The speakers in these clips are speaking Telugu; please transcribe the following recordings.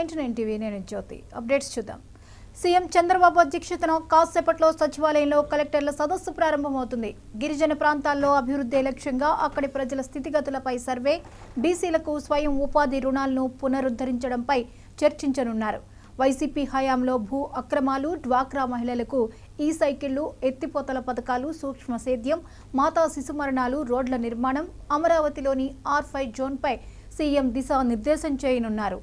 99 టీవీ నేను జ్యోతి అప్డేట్స్ చూద్దాం. సీఎం చంద్రబాబు అధ్యక్షతన కాసేపట్లో సచివాలయంలో కలెక్టర్ల సదస్సు ప్రారంభమవుతుంది. గిరిజన ప్రాంతాల్లో అభివృద్ధి లక్ష్యంగా అక్కడి ప్రజల స్థితిగతులపై సర్వే, బీసీలకు స్వయం ఉపాధి రుణాలను పునరుద్ధరించడంపై చర్చించనున్నారు. వైసీపీ హయాంలో భూ అక్రమాలు, డ్వాక్రా మహిళలకు ఈ సైకిళ్లు, ఎత్తిపోతల పథకాలు, సూక్ష్మ సేద్యం, మాతా శిశు మరణాలు, రోడ్ల నిర్మాణం, అమరావతిలోని R5 జోన్పై సీఎం దిశానిర్దేశం చేయనున్నారు.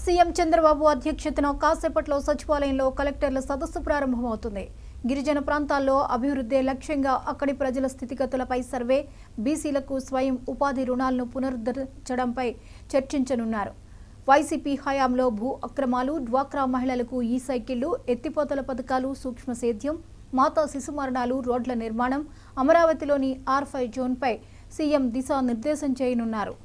సీఎం చంద్రబాబు అధ్యక్షతన కాసేపట్లో సచివాలయంలో కలెక్టర్ల సదస్సు ప్రారంభమవుతుంది. గిరిజన ప్రాంతాల్లో అభివృద్ధి లక్ష్యంగా అక్కడి ప్రజల స్థితిగతులపై సర్వే, బీసీలకు స్వయం ఉపాధి రుణాలను పునరుద్ధరించడంపై చర్చించనున్నారు. వైసీపీ హయాంలో భూ అక్రమాలు, డ్వాక్రా మహిళలకు ఈ సైకిళ్లు, ఎత్తిపోతల పథకాలు, సూక్ష్మ సేద్యం, మాతా శిశు మరణాలు, రోడ్ల నిర్మాణం, అమరావతిలోని R5 జోన్పై సీఎం దిశానిర్దేశం చేయనున్నారు.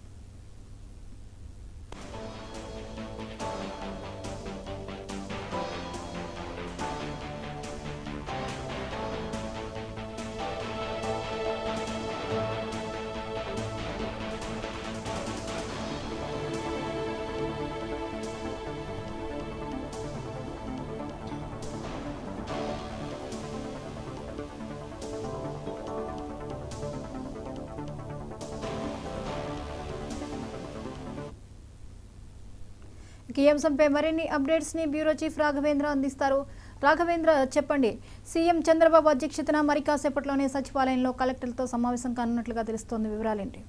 ఈ అంశంపై మరిన్ని అప్డేట్స్ ని బ్యూరో చీఫ్ రాఘవేంద్ర అందిస్తారు. రాఘవేంద్ర, చెప్పండి. సీఎం చంద్రబాబు అధ్యక్షతన మరి కాసేపట్లోనే సచివాలయంలో కలెక్టర్లతో సమావేశం కానున్నట్లుగా తెలుస్తోంది. వివరాలేంటి?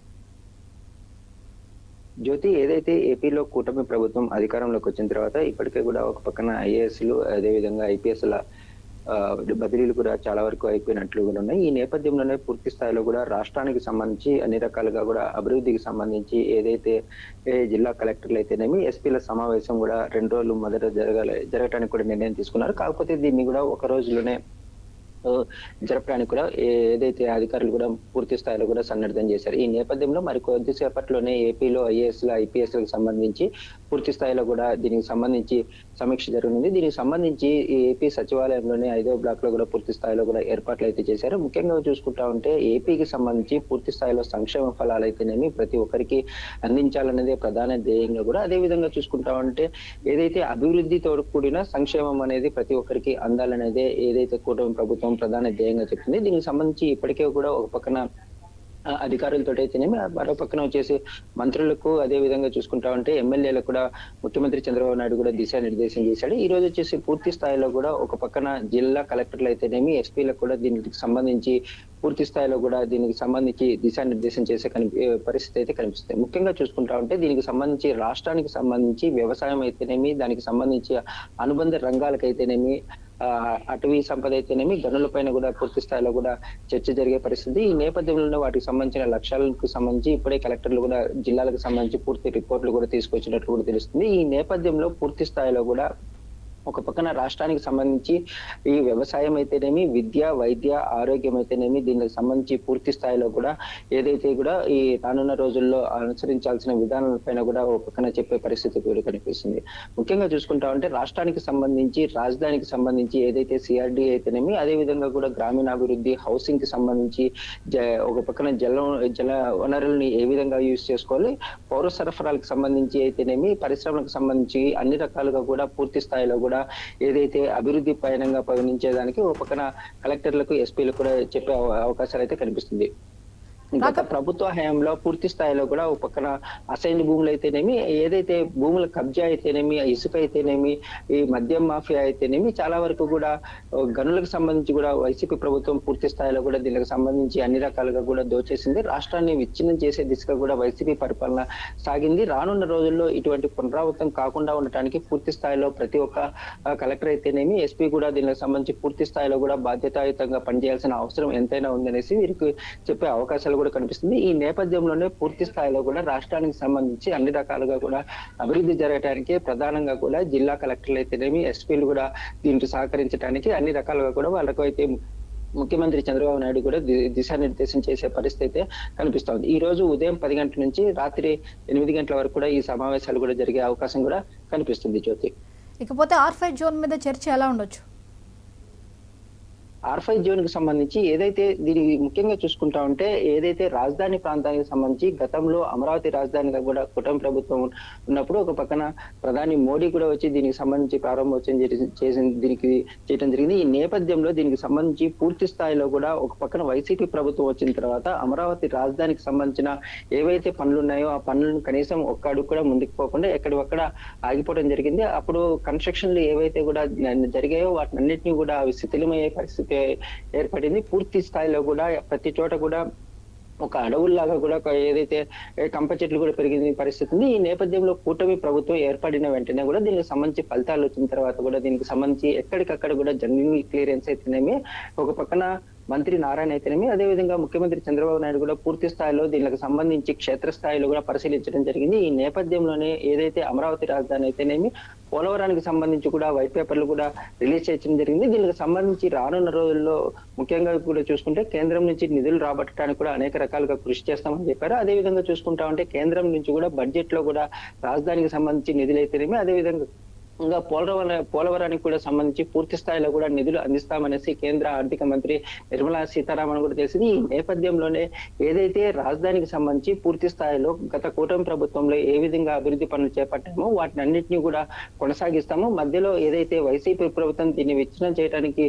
జ్యోతి, ఏదైతే ఏపీలో కూటమి ప్రభుత్వం అధికారంలోకి వచ్చిన తర్వాత ఇప్పటికే కూడా ఒక పక్కన ఐఏఎస్లు, అదేవిధంగా ఐపీఎస్ల బదిలీలు కూడా చాలా వరకు అయిపోయినట్లు కూడా ఉన్నాయి. ఈ నేపథ్యంలోనే పూర్తి స్థాయిలో కూడా రాష్ట్రానికి సంబంధించి అన్ని రకాలుగా కూడా అభివృద్ధికి సంబంధించి ఏదైతే జిల్లా కలెక్టర్లు అయితేనేమి ఎస్పీల సమావేశం కూడా 2 రోజులు మొదట జరగటానికి కూడా నిర్ణయం తీసుకున్నారు. కాకపోతే దీన్ని కూడా ఒక రోజులోనే జరపడానికి కూడా ఏదైతే అధికారులు కూడా పూర్తి స్థాయిలో కూడా సన్నద్ధం చేశారు. ఈ నేపథ్యంలో మరి కొద్దిసేపట్లోనే ఏపీలో ఐఏఎస్ల, ఐపీఎస్లకు సంబంధించి పూర్తి స్థాయిలో కూడా దీనికి సంబంధించి సమీక్ష జరగనుంది. దీనికి సంబంధించి ఈ ఏపీ సచివాలయంలోనే 5వ బ్లాక్ లో కూడా పూర్తి స్థాయిలో కూడా ఏర్పాట్లు అయితే చేశారు. ముఖ్యంగా చూసుకుంటా ఉంటే ఏపీకి సంబంధించి పూర్తి స్థాయిలో సంక్షేమ ఫలాలు అయితేనేమి ప్రతి ఒక్కరికి అందించాలనేదే ప్రధాన ధ్యేయంగా కూడా, అదే విధంగా చూసుకుంటా ఉంటే ఏదైతే అభివృద్ధితో కూడిన సంక్షేమం అనేది ప్రతి ఒక్కరికి అందాలనేదే ఏదైతే కూటమి ప్రభుత్వం ప్రధాన ధ్యేయంగా చెప్తుంది. దీనికి సంబంధించి ఇప్పటికే కూడా ఒక పక్కన అధికారులతో అయితేనేమి, మరో పక్కన వచ్చేసి మంత్రులకు, అదే విధంగా చూసుకుంటా ఉంటే ఎమ్మెల్యేలకు కూడా ముఖ్యమంత్రి చంద్రబాబు నాయుడు కూడా దిశానిర్దేశం చేశాడు. ఈ రోజు వచ్చేసి పూర్తి స్థాయిలో కూడా ఒక పక్కన జిల్లా కలెక్టర్లు అయితేనేమి, ఎస్పీలకు కూడా దీనికి సంబంధించి పూర్తి స్థాయిలో కూడా దీనికి సంబంధించి దిశానిర్దేశం చేసే పరిస్థితి అయితే కనిపిస్తుంది. ముఖ్యంగా చూసుకుంటా ఉంటే దీనికి సంబంధించి రాష్ట్రానికి సంబంధించి వ్యవసాయం అయితేనేమి, దానికి సంబంధించి అనుబంధ రంగాలకైతేనేమి, అటవీ సంపద అయితేనేమి, గనుల పైన కూడా పూర్తి స్థాయిలో కూడా చర్చ జరిగే పరిస్థితి. ఈ నేపథ్యంలో వాటికి సంబంధించిన లక్ష్యాలకు సంబంధించి ఇప్పుడే కలెక్టర్లు కూడా జిల్లాలకు సంబంధించి పూర్తి రిపోర్ట్లు కూడా తీసుకొచ్చినట్లు కూడా తెలుస్తుంది. ఈ నేపథ్యంలో పూర్తి స్థాయిలో కూడా ఒక పక్కన రాష్ట్రానికి సంబంధించి ఈ వ్యవసాయం అయితేనేమి, విద్య, వైద్య, ఆరోగ్యం అయితేనేమి దీనికి సంబంధించి పూర్తి స్థాయిలో కూడా ఏదైతే కూడా ఈ రానున్న రోజుల్లో అనుసరించాల్సిన విధానాలపైన కూడా ఒక పక్కన చెప్పే పరిస్థితి కూడా కనిపిస్తుంది. ముఖ్యంగా చూసుకుంటా ఉంటే రాష్ట్రానికి సంబంధించి, రాజధానికి సంబంధించి ఏదైతే సిఆర్డీ అయితేనేమి, అదే విధంగా కూడా గ్రామీణాభివృద్ధి, హౌసింగ్ కి సంబంధించి ఒక పక్కన జల వనరుల్ని ఏ విధంగా యూజ్ చేసుకోవాలి, పౌర సరఫరాలకు సంబంధించి అయితేనేమి, పరిశ్రమలకు సంబంధించి అన్ని రకాలుగా కూడా పూర్తి స్థాయిలో కూడా కూడా ఏదైతే అభివృద్ధి పయనంగా పయనించేదానికి ఒక పక్కన కలెక్టర్లకు ఎస్పీలకు కూడా చెప్పే అవకాశాలు అయితే కనిపిస్తుంది. గత ప్రభుత్వ హయాంలో పూర్తి స్థాయిలో కూడా ఒక పక్కన అసైన్ భూములు అయితేనేమి, ఏదైతే భూముల కబ్జా అయితేనేమి, ఇసుక అయితేనేమి, ఈ మద్యం మాఫియా అయితేనేమి చాలా వరకు కూడా గనులకు సంబంధించి కూడా వైసీపీ ప్రభుత్వం పూర్తి స్థాయిలో కూడా దీనికి సంబంధించి అన్ని రకాలుగా కూడా దోచేసింది. రాష్ట్రాన్ని విచ్ఛిన్నం చేసే దిశగా కూడా వైసీపీ పరిపాలన సాగింది. రానున్న రోజుల్లో ఇటువంటి పునరావృతం కాకుండా ఉండటానికి పూర్తి స్థాయిలో ప్రతి ఒక్క కలెక్టర్ అయితేనేమి, ఎస్పీ కూడా దీనికి సంబంధించి పూర్తి స్థాయిలో కూడా బాధ్యతాయుతంగా పనిచేయాల్సిన అవసరం ఎంతైనా ఉందనేసి వీరికి చెప్పే అవకాశాలు కూడా కనిపిస్తుంది. ఈ నేపథ్యంలోనే పూర్తి స్థాయిలో కూడా రాష్ట్రానికి సంబంధించి అన్ని రకాలుగా కూడా అభివృద్ధి జరగడానికి ప్రధానంగా కూడా జిల్లా కలెక్టర్లు అయితేనేమి, ఎస్పీలు కూడా దీనికి సహకరించడానికి అన్ని రకాలుగా కూడా వాళ్ళకు అయితే ముఖ్యమంత్రి చంద్రబాబు నాయుడు కూడా దిశానిర్దేశం చేసే పరిస్థితి అయితే కనిపిస్తోంది. ఈ రోజు ఉదయం 10 గంటల నుంచి రాత్రి 8 గంటల వరకు కూడా ఈ సమావేశాలు కూడా జరిగే అవకాశం కూడా కనిపిస్తుంది. జ్యోతి, ఇకపోతే R5 జోన్ మీద చర్చ ఎలా ఉండొచ్చు? R5 జోన్ కి సంబంధించి ఏదైతే దీనికి ముఖ్యంగా చూసుకుంటా ఉంటే, ఏదైతే రాజధాని ప్రాంతానికి సంబంధించి గతంలో అమరావతి రాజధానిగా కూడా కూటమి ప్రభుత్వం ఉన్నప్పుడు ఒక పక్కన ప్రధాని మోడీ కూడా వచ్చి దీనికి సంబంధించి ప్రారంభోత్సవం చేయడం జరిగింది. ఈ నేపథ్యంలో దీనికి సంబంధించి పూర్తి స్థాయిలో కూడా ఒక పక్కన వైసీపీ ప్రభుత్వం వచ్చిన తర్వాత అమరావతి రాజధానికి సంబంధించిన ఏవైతే పనులు ఉన్నాయో ఆ పనులను కనీసం ఒక్క అడుగు కూడా ముందుకు పోకుండా ఎక్కడివక్కడ ఆగిపోవడం జరిగింది. అప్పుడు కన్స్ట్రక్షన్లు ఏవైతే కూడా జరిగాయో వాటినన్నింటినీ కూడా శిథిలమయ్యే పరిస్థితి ఏర్పడింది. పూర్తి స్థాయిలో కూడా ప్రతి చోట కూడా ఒక అడవుల్లాగా కూడా ఏదైతే కంప చెట్లు కూడా పెరిగిన పరిస్థితి ఉంది. ఈ నేపథ్యంలో కూటమి ప్రభుత్వం ఏర్పడిన వెంటనే కూడా దీనికి సంబంధించి ఫలితాలు వచ్చిన తర్వాత కూడా దీనికి సంబంధించి ఎక్కడికక్కడ కూడా జంగిల్ క్లియరెన్స్ అయితేనేమి, ఒక పక్కన మంత్రి నారాయణ అయితేనేమి, అదేవిధంగా ముఖ్యమంత్రి చంద్రబాబు నాయుడు కూడా పూర్తి స్థాయిలో దీనికి సంబంధించి క్షేత్రస్థాయిలో కూడా పరిశీలించడం జరిగింది. ఈ నేపథ్యంలోనే ఏదైతే అమరావతి రాజధాని అయితేనేమి, పోలవరానికి సంబంధించి కూడా వైట్ పేపర్లు కూడా రిలీజ్ చేయడం జరిగింది. దీనికి సంబంధించి రానున్న రోజుల్లో ముఖ్యంగా కూడా చూసుకుంటే కేంద్రం నుంచి నిధులు రాబట్టడానికి కూడా అనేక రకాలుగా కృషి చేస్తామని చెప్పారు. అదేవిధంగా చూసుకుంటా ఉంటే కేంద్రం నుంచి కూడా బడ్జెట్ లో కూడా రాజధానికి సంబంధించి నిధులు అయితేనేమి, అదేవిధంగా ఇంకా పోలవరానికి కూడా సంబంధించి పూర్తి స్థాయిలో కూడా నిధులు అందిస్తామనేసి కేంద్ర ఆర్థిక మంత్రి నిర్మలా సీతారామన్ కూడా తెలిసింది. ఈ నేపథ్యంలోనే ఏదైతే రాజధానికి సంబంధించి పూర్తి స్థాయిలో గత కూటమి ప్రభుత్వంలో ఏ విధంగా అభివృద్ధి పనులు చేపట్టామో వాటిని అన్నింటినీ కూడా కొనసాగిస్తాము. మధ్యలో ఏదైతే వైసీపీ ప్రభుత్వం దీన్ని విచ్ఛిన్నం చేయడానికి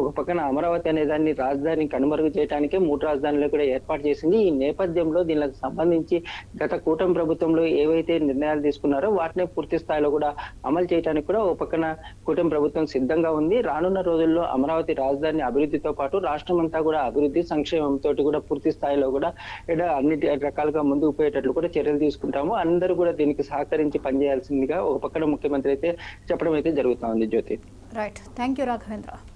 ఒక పక్కన అమరావతి అనే దాన్ని రాజధానికి కనుమరుగు చేయడానికే 3 రాజధానులు కూడా ఏర్పాటు చేసింది. ఈ నేపథ్యంలో దీనికి సంబంధించి గత కూటమి ప్రభుత్వంలో ఏవైతే నిర్ణయాలు తీసుకున్నారో వాటిని పూర్తి స్థాయిలో కూడా అమలు చేయడానికి కూడా ఒక పక్కన కూటమి ప్రభుత్వం సిద్ధంగా ఉంది. రానున్న రోజుల్లో అమరావతి రాజధాని అభివృద్ధితో పాటు రాష్ట్రం అంతా కూడా అభివృద్ధి సంక్షేమంతో కూడా పూర్తి స్థాయిలో కూడా అన్ని రకాలుగా ముందుకు పోయేటట్లు కూడా చర్యలు తీసుకుంటాము. అందరూ కూడా దీనికి సహకరించి పనిచేయాల్సిందిగా ఒక పక్కన ముఖ్యమంత్రి అయితే చెప్పడం అయితే జరుగుతా ఉంది. జ్యోతి, రైట్, థ్యాంక్ యూ రాఘవేంద్ర.